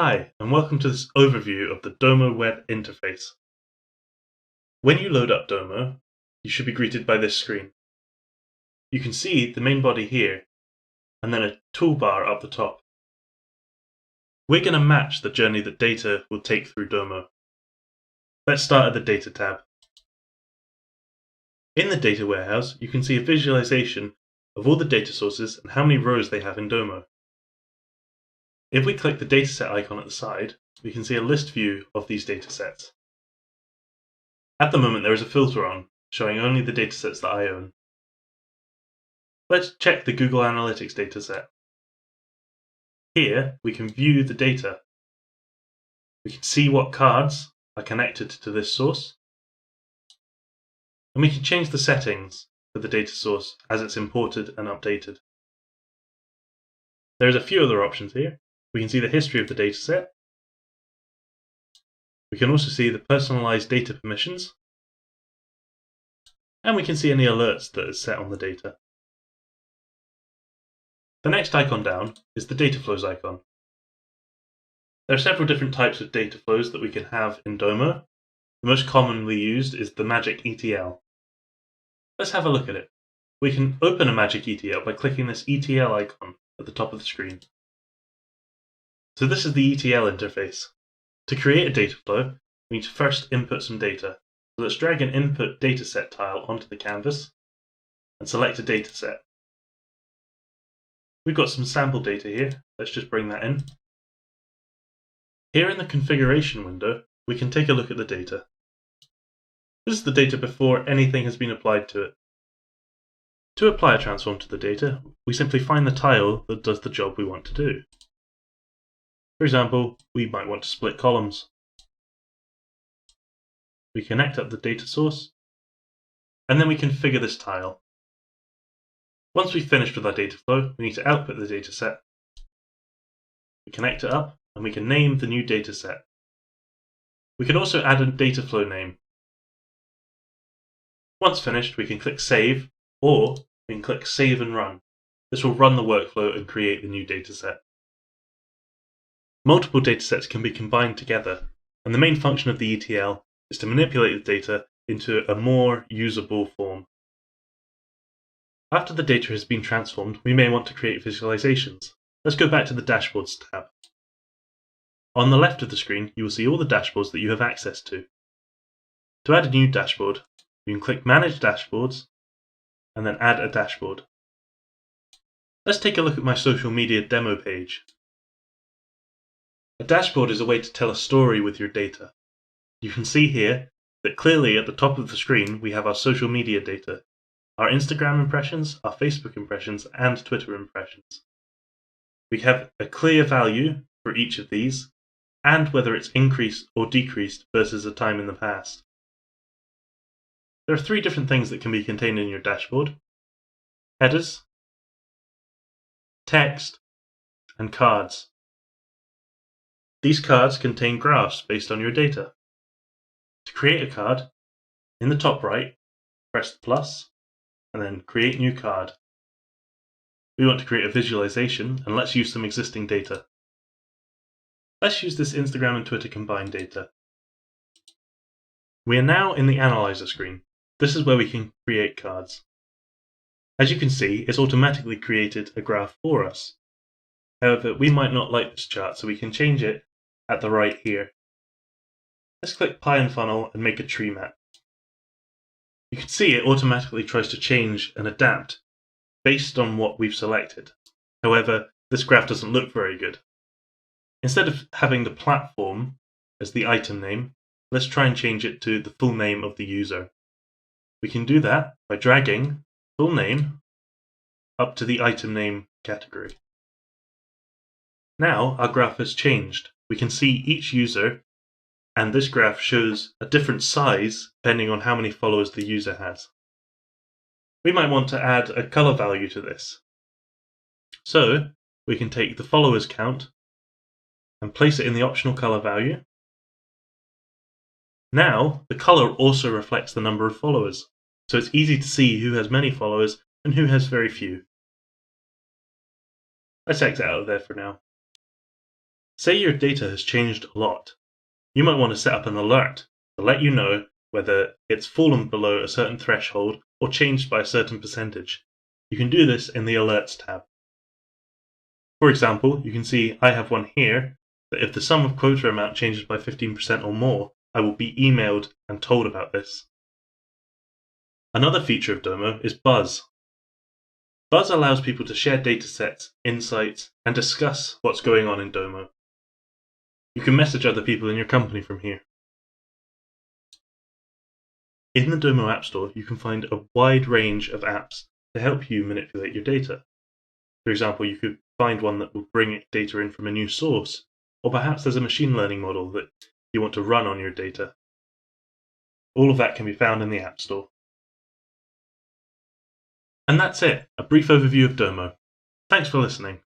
Hi, and welcome to this overview of the Domo web interface. When you load up Domo, you should be greeted by this screen. You can see the main body here, and then a toolbar up the top. We're going to match the journey that data will take through Domo. Let's start at the Data tab. In the data warehouse, you can see a visualization of all the data sources and how many rows they have in Domo. If we click the dataset icon at the side, we can see a list view of these datasets. At the moment there is a filter on, showing only the datasets that I own. Let's check the Google Analytics dataset. Here we can view the data. We can see what cards are connected to this source, and we can change the settings for the data source as it's imported and updated. There's a few other options here. We can see the history of the dataset. We can also see the personalized data permissions, and we can see any alerts that is set on the data. The next icon down is the data flows icon. There are several different types of data flows that we can have in Domo. The most commonly used is the magic ETL. Let's have a look at it. We can open a magic ETL by clicking this ETL icon at the top of the screen. So this is the ETL interface. To create a data flow, we need to first input some data. So let's drag an input dataset tile onto the canvas and select a dataset. We've got some sample data here. Let's just bring that in. Here in the configuration window, we can take a look at the data. This is the data before anything has been applied to it. To apply a transform to the data, we simply find the tile that does the job we want to do. For example, we might want to split columns. We connect up the data source, and then we configure this tile. Once we've finished with our data flow, we need to output the dataset. We connect it up, and we can name the new dataset. We can also add a data flow name. Once finished, we can click Save, or we can click Save and Run. This will run the workflow and create the new dataset. Multiple datasets can be combined together, and the main function of the ETL is to manipulate the data into a more usable form. After the data has been transformed, we may want to create visualizations. Let's go back to the Dashboards tab. On the left of the screen, you will see all the dashboards that you have access to. To add a new dashboard, you can click Manage Dashboards, and then Add a Dashboard. Let's take a look at my social media demo page. A dashboard is a way to tell a story with your data. You can see here that clearly at the top of the screen we have our social media data, our Instagram impressions, our Facebook impressions, and Twitter impressions. We have a clear value for each of these, and whether it's increased or decreased versus a time in the past. There are three different things that can be contained in your dashboard: headers, text, and cards. These cards contain graphs based on your data. To create a card, in the top right, press the plus, and then Create New Card. We want to create a visualization, and let's use some existing data. Let's use this Instagram and Twitter combined data. We are now in the Analyzer screen. This is where we can create cards. As you can see, it's automatically created a graph for us. However, we might not like this chart, so we can change it at the right here. Let's click Pie and Funnel and make a tree map. You can see it automatically tries to change and adapt based on what we've selected. However, this graph doesn't look very good. Instead of having the platform as the item name, let's try and change it to the full name of the user. We can do that by dragging full name up to the item name category. Now our graph has changed. We can see each user, and this graph shows a different size depending on how many followers the user has. We might want to add a color value to this. So we can take the followers count and place it in the optional color value. Now the color also reflects the number of followers, so it's easy to see who has many followers and who has very few. Let's exit out of there for now. Say your data has changed a lot. You might want to set up an alert to let you know whether it's fallen below a certain threshold or changed by a certain percentage. You can do this in the Alerts tab. For example, you can see I have one here that if the sum of quota amount changes by 15% or more, I will be emailed and told about this. Another feature of Domo is Buzz. Buzz allows people to share datasets, insights, and discuss what's going on in Domo. You can message other people in your company from here. In the Domo App Store, you can find a wide range of apps to help you manipulate your data. For example, you could find one that will bring data in from a new source, or perhaps there's a machine learning model that you want to run on your data. All of that can be found in the App Store. And that's it, a brief overview of Domo. Thanks for listening.